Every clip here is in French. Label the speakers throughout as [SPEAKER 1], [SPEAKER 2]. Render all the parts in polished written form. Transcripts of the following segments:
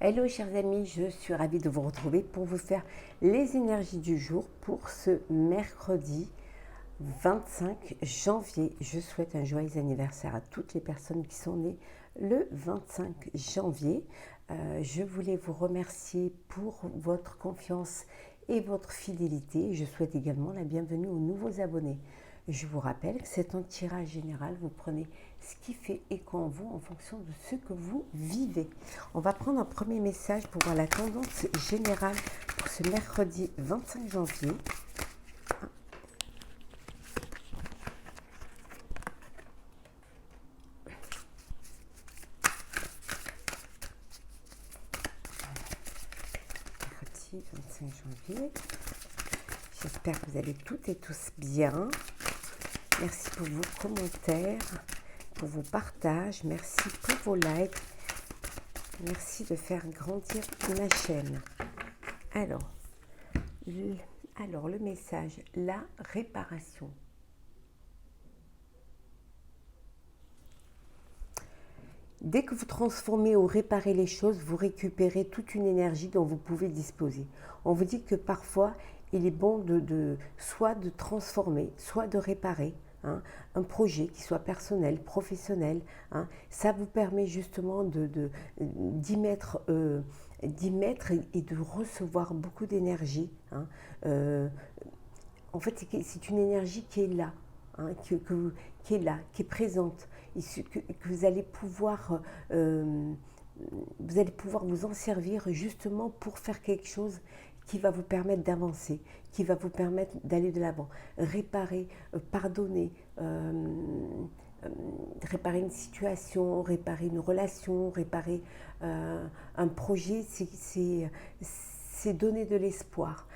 [SPEAKER 1] Hello chers amis, je suis ravie de vous retrouver pour vous faire les énergies du jour pour ce mercredi 25 janvier. Je souhaite un joyeux anniversaire à toutes les personnes qui sont nées le 25 janvier. Je voulais vous remercier pour votre confiance et votre fidélité. Je souhaite également la bienvenue aux nouveaux abonnés. Je vous rappelle que c'est un tirage général. Vous prenez ce qui fait écho en vous en fonction de ce que vous vivez. On va prendre un premier message pour voir la tendance générale pour ce mercredi 25 janvier. Mercredi 25 janvier. J'espère que vous allez toutes et tous bien. Merci pour vos commentaires, pour vos partages. Merci pour vos likes. Merci de faire grandir ma chaîne. Alors, le message, la réparation. Dès que vous transformez ou réparez les choses, vous récupérez toute une énergie dont vous pouvez disposer. On vous dit que parfois, il est bon soit de transformer, soit de réparer un projet qui soit personnel, professionnel. Ça vous permet justement d'y mettre et de recevoir beaucoup d'énergie. En fait, c'est une énergie qui est là, qui est là, qui est présente, et que vous allez pouvoir vous en servir justement pour faire quelque chose qui va vous permettre d'avancer, qui va vous permettre d'aller de l'avant, réparer, pardonner, réparer une situation, réparer une relation, réparer un projet, c'est donner de l'espoir.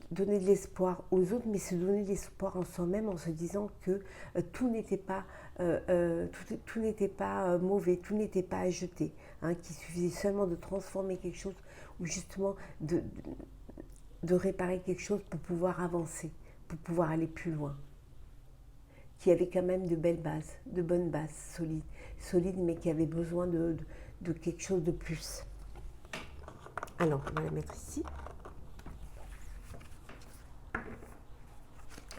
[SPEAKER 1] Donner de l'espoir aux autres, mais se donner de l'espoir en soi-même en se disant que tout n'était pas, mauvais, tout n'était pas à jeter, qu'il suffisait seulement de transformer quelque chose ou justement de réparer quelque chose pour pouvoir avancer, pour pouvoir aller plus loin. Qui avait quand même de belles bases, de bonnes bases, solides, mais qui avait besoin de quelque chose de plus. Alors, on va la mettre ici.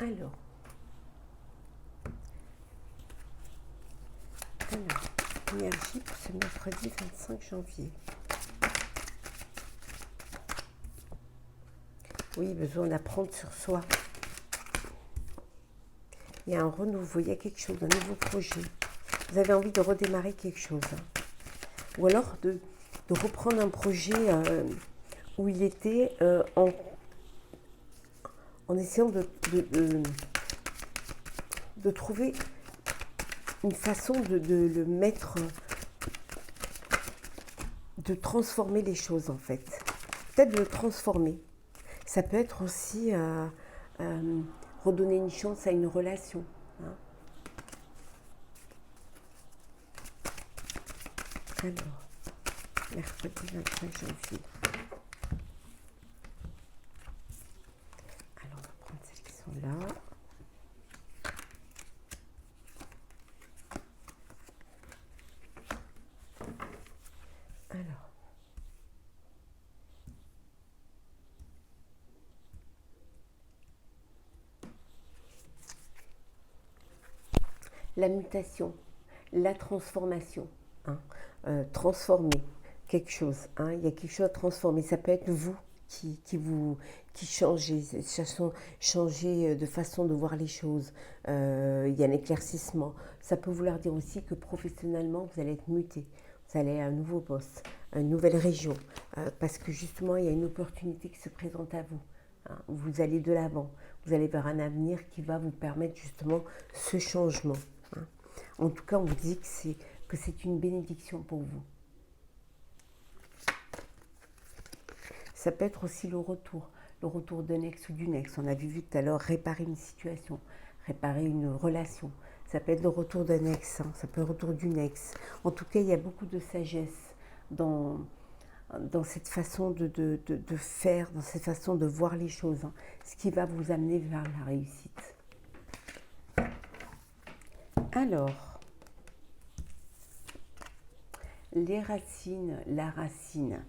[SPEAKER 1] Alors, énergie pour ce mercredi 25 janvier. Oui, besoin d'apprendre sur soi. Il y a un renouveau, il y a quelque chose, un nouveau projet. Vous avez envie de redémarrer quelque chose. Ou alors de reprendre un projet où il était en essayant de trouver une façon de le mettre, de transformer les choses en fait. Peut-être de le transformer. Ça peut être aussi redonner une chance à une relation. Alors, mercredi 25 janvier. Alors, on va prendre celles qui sont là. Alors. La mutation, la transformation. Transformer quelque chose. Il y a quelque chose à transformer. Ça peut être vous qui changez, changer de façon de voir les choses. Il y a un éclaircissement. Ça peut vouloir dire aussi que professionnellement, vous allez être muté. Vous allez à un nouveau poste, à une nouvelle région. Parce que justement, il y a une opportunité qui se présente à vous. Vous allez de l'avant. Vous allez vers un avenir qui va vous permettre justement ce changement. En tout cas, on vous dit que c'est une bénédiction pour vous. Ça peut être aussi le retour d'un ex ou d'une ex. On a vu tout à l'heure réparer une situation, réparer une relation. Ça peut être le retour d'un ex, ça peut être le retour d'une ex. En tout cas, il y a beaucoup de sagesse dans cette façon de faire, dans cette façon de voir les choses, ce qui va vous amener vers la réussite. Alors, les racines, la racine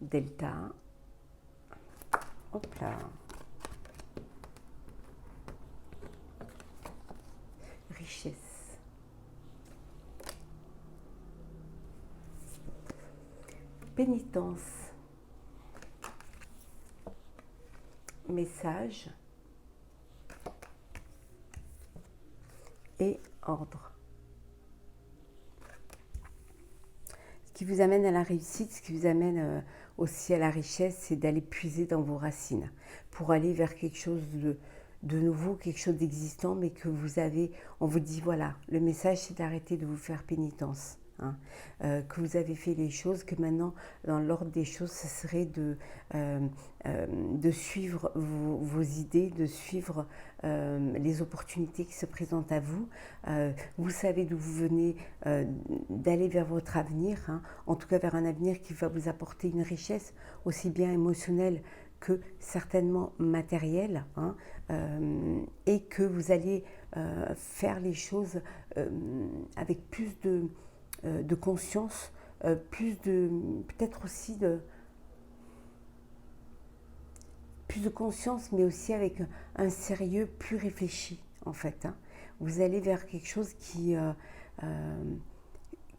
[SPEAKER 1] delta, hop là, richesse, pénitence, message et ordre. Ce qui vous amène à la réussite, ce qui vous amène aussi à la richesse, c'est d'aller puiser dans vos racines pour aller vers quelque chose de nouveau, quelque chose d'existant, mais que vous avez, on vous dit voilà, le message c'est d'arrêter de vous faire pénitence. Hein, que vous avez fait les choses, que maintenant, dans l'ordre des choses, ce serait de suivre vos idées, de suivre les opportunités qui se présentent à vous. Vous savez d'où vous venez, d'aller vers votre avenir, hein, en tout cas vers un avenir qui va vous apporter une richesse aussi bien émotionnelle que certainement matérielle, hein, et que vous allez faire les choses avec plus de conscience, plus de peut-être aussi plus de conscience, mais aussi avec un sérieux plus réfléchi en fait. Hein. Vous allez vers quelque chose qui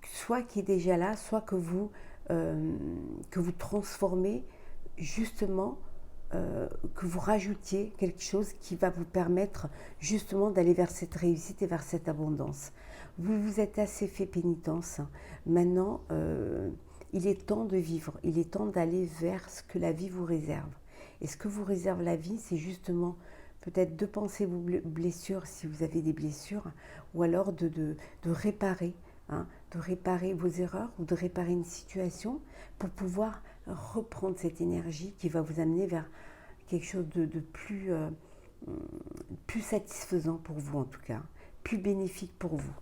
[SPEAKER 1] soit qui est déjà là, soit que vous transformez justement, que vous rajoutiez quelque chose qui va vous permettre justement d'aller vers cette réussite et vers cette abondance. Vous vous êtes assez fait pénitence. Maintenant, il est temps de vivre, il est temps d'aller vers ce que la vie vous réserve. Et ce que vous réserve la vie, c'est justement peut-être de penser vos blessures si vous avez des blessures, ou alors de réparer, hein, de réparer vos erreurs ou de réparer une situation pour pouvoir reprendre cette énergie qui va vous amener vers quelque chose de plus, plus satisfaisant pour vous en tout cas, plus bénéfique pour vous.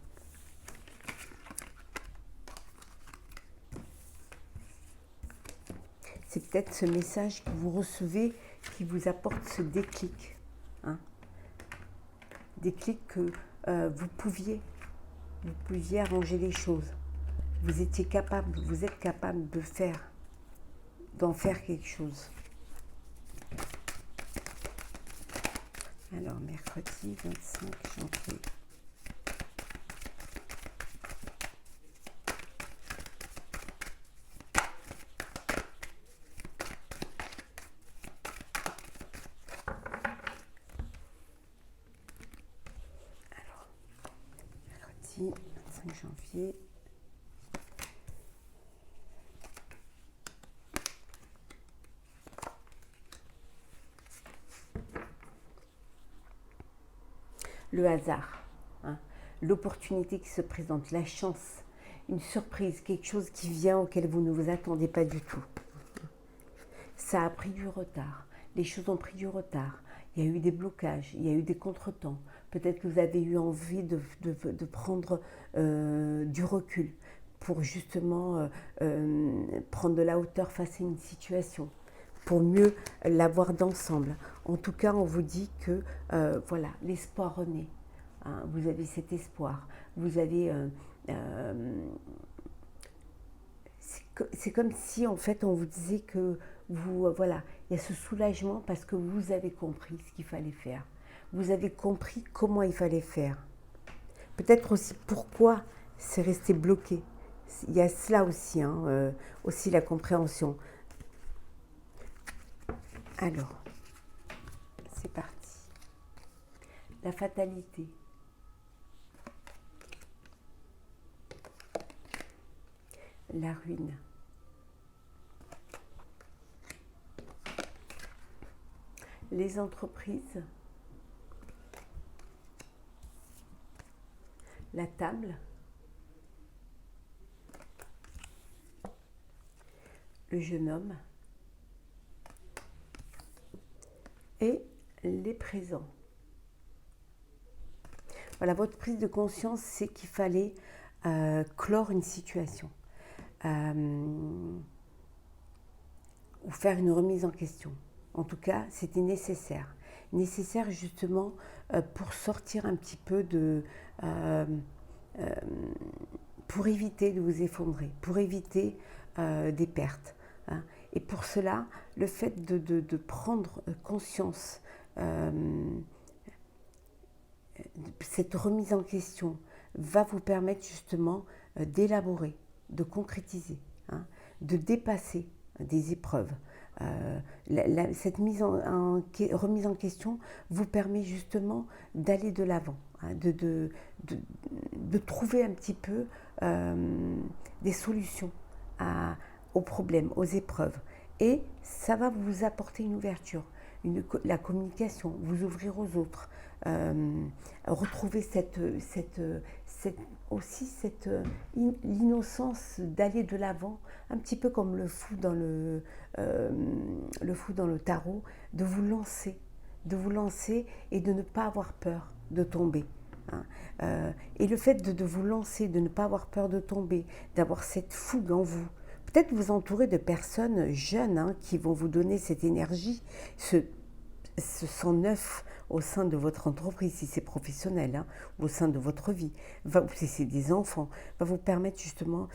[SPEAKER 1] C'est peut-être ce message que vous recevez qui vous apporte ce déclic. Hein, déclic que vous pouviez arranger les choses. Vous étiez capable, vous êtes capable d'en faire quelque chose. Alors, mercredi 25 janvier. Alors, mercredi 25 janvier. Le hasard, hein, l'opportunité qui se présente, la chance, une surprise, quelque chose qui vient auquel vous ne vous attendez pas du tout. Ça a pris du retard, les choses ont pris du retard, il y a eu des blocages, il y a eu des contretemps, peut-être que vous avez eu envie de prendre du recul pour justement prendre de la hauteur face à une situation, pour mieux la voir d'ensemble. En tout cas, on vous dit que voilà, l'espoir renaît. Hein, vous avez cet espoir. Vous avez... c'est comme si, en fait, on vous disait que vous... voilà, il y a ce soulagement parce que vous avez compris ce qu'il fallait faire. Vous avez compris comment il fallait faire. Peut-être aussi pourquoi c'est resté bloqué. Il y a cela aussi, hein, aussi la compréhension. Alors, c'est parti. La fatalité. La ruine. Les entreprises. La table. Le jeune homme. Et les présents. Voilà, votre prise de conscience, c'est qu'il fallait clore une situation ou faire une remise en question. En tout cas, c'était nécessaire. Nécessaire justement pour sortir un petit peu pour éviter de vous effondrer, pour éviter des pertes. Hein. Et pour cela, le fait de prendre conscience, cette remise en question va vous permettre justement d'élaborer, de concrétiser, hein, de dépasser des épreuves. Cette remise en question vous permet justement d'aller de l'avant, hein, de trouver un petit peu des solutions aux problèmes, aux épreuves. Et ça va vous apporter une ouverture, la communication, vous ouvrir aux autres, retrouver l'innocence d'aller de l'avant, un petit peu comme le fou dans le tarot, de vous lancer et de ne pas avoir peur de tomber. Hein. Et le fait de vous lancer, de ne pas avoir peur de tomber, d'avoir cette fougue en vous, peut-être vous entourer de personnes jeunes, hein, qui vont vous donner cette énergie, ce sang neuf au sein de votre entreprise, si c'est professionnel, hein, au sein de votre vie, si c'est des enfants, va vous permettre justement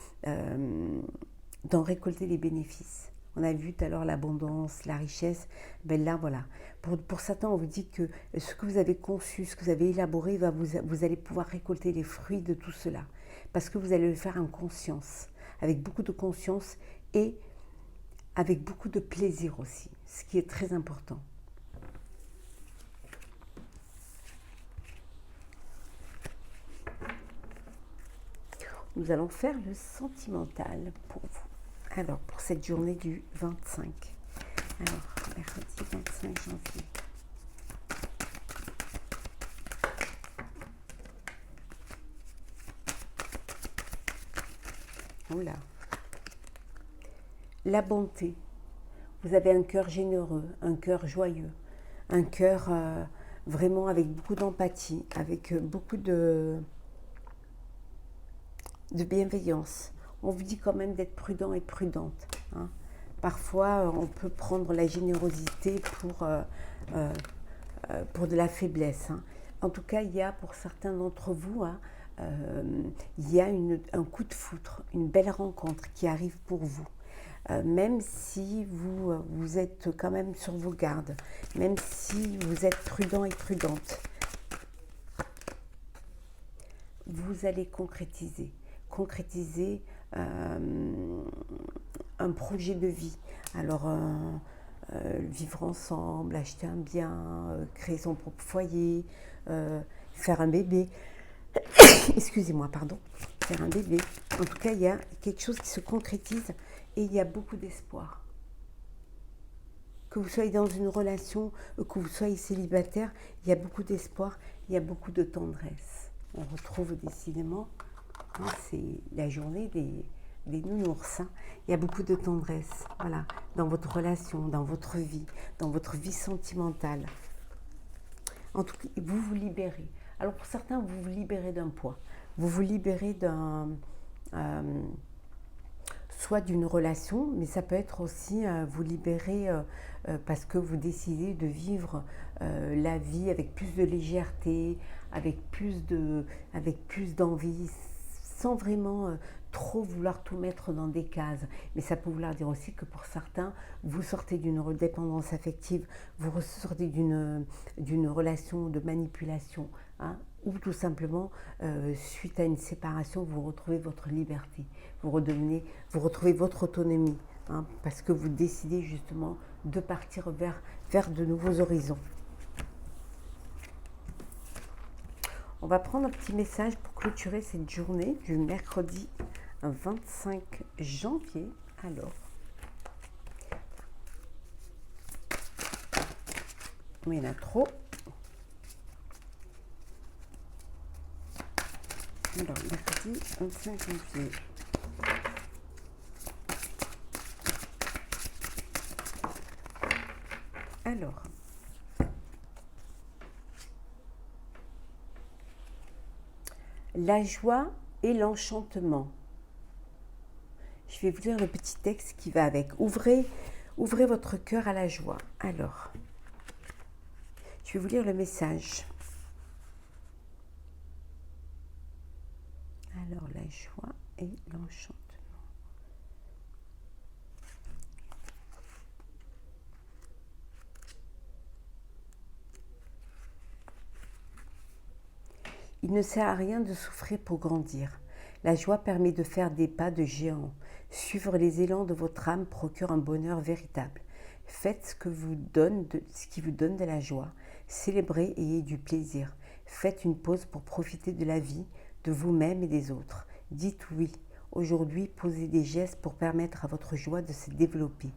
[SPEAKER 1] d'en récolter les bénéfices. On a vu tout à l'heure l'abondance, la richesse. Ben là, voilà. Pour certains, on vous dit que ce que vous avez conçu, ce que vous avez élaboré, vous allez pouvoir récolter les fruits de tout cela. Parce que vous allez le faire en conscience, avec beaucoup de conscience et avec beaucoup de plaisir aussi, ce qui est très important. Nous allons faire le sentimental pour vous. Alors, pour cette journée du 25. Alors, mercredi 25 janvier. Oula. La bonté. Vous avez un cœur généreux, un cœur joyeux, un cœur vraiment avec beaucoup d'empathie, avec beaucoup de bienveillance. On vous dit quand même d'être prudent et prudente. Hein. Parfois, on peut prendre la générosité pour de la faiblesse. Hein. En tout cas, il y a pour certains d'entre vous, hein, il y a un coup de foudre, une belle rencontre qui arrive pour vous. Même si vous êtes quand même sur vos gardes, même si vous êtes prudent et prudente, vous allez concrétiser un projet de vie. Alors, vivre ensemble, acheter un bien, créer son propre foyer, faire un bébé. Excusez-moi, pardon. Faire un bébé. En tout cas, il y a quelque chose qui se concrétise et il y a beaucoup d'espoir. Que vous soyez dans une relation, que vous soyez célibataire, il y a beaucoup d'espoir, il y a beaucoup de tendresse. On retrouve décidément, hein, c'est la journée des nounours. Hein. Il y a beaucoup de tendresse, voilà, dans votre relation, dans votre vie sentimentale. En tout cas, vous vous libérez. Alors pour certains, vous vous libérez d'un poids. Vous vous libérez soit d'une relation, mais ça peut être aussi vous libérer parce que vous décidez de vivre la vie avec plus de légèreté, avec plus d'envie, sans vraiment trop vouloir tout mettre dans des cases. Mais ça peut vouloir dire aussi que pour certains, vous sortez d'une dépendance affective, vous sortez d'une relation de manipulation, hein, ou tout simplement, suite à une séparation, vous retrouvez votre liberté, vous retrouvez votre autonomie, hein, parce que vous décidez justement de partir vers de nouveaux horizons. On va prendre un petit message pour clôturer cette journée du mercredi 25 janvier. Alors, il y en a trop. Alors, mercredi 25 janvier. Alors, la joie et l'enchantement. Je vais vous lire le petit texte qui va avec. Ouvrez votre cœur à la joie. Alors, je vais vous lire le message. Alors, la joie et l'enchantement. Il ne sert à rien de souffrir pour grandir. La joie permet de faire des pas de géant. Suivre les élans de votre âme procure un bonheur véritable. Faites ce qui vous donne de la joie. Célébrez et ayez du plaisir. Faites une pause pour profiter de la vie, de vous-même et des autres. Dites oui. Aujourd'hui, posez des gestes pour permettre à votre joie de se développer.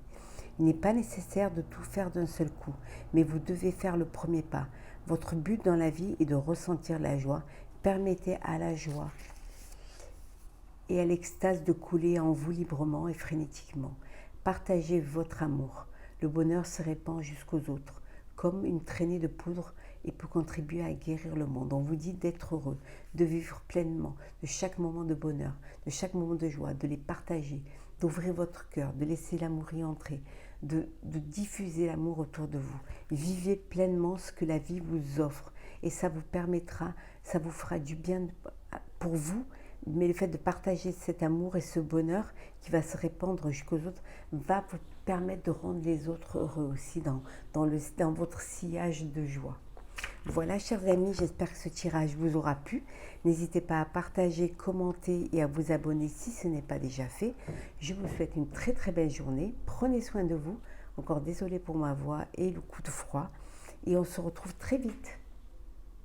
[SPEAKER 1] Il n'est pas nécessaire de tout faire d'un seul coup, mais vous devez faire le premier pas. Votre but dans la vie est de ressentir la joie. Permettez à la joie et à l'extase de couler en vous librement et frénétiquement. Partagez votre amour. Le bonheur se répand jusqu'aux autres, comme une traînée de poudre et peut contribuer à guérir le monde. On vous dit d'être heureux, de vivre pleinement, de chaque moment de bonheur, de chaque moment de joie, de les partager, d'ouvrir votre cœur, de laisser l'amour y entrer, de diffuser l'amour autour de vous. Vivez pleinement ce que la vie vous offre et ça vous permettra, ça vous fera du bien pour vous, mais le fait de partager cet amour et ce bonheur qui va se répandre jusqu'aux autres va vous permettre de rendre les autres heureux aussi dans votre sillage de joie. Voilà, chers amis, j'espère que ce tirage vous aura plu. N'hésitez pas à partager, commenter et à vous abonner si ce n'est pas déjà fait. Je vous souhaite une très très belle journée. Prenez soin de vous. Encore désolée pour ma voix et le coup de froid. Et on se retrouve très vite.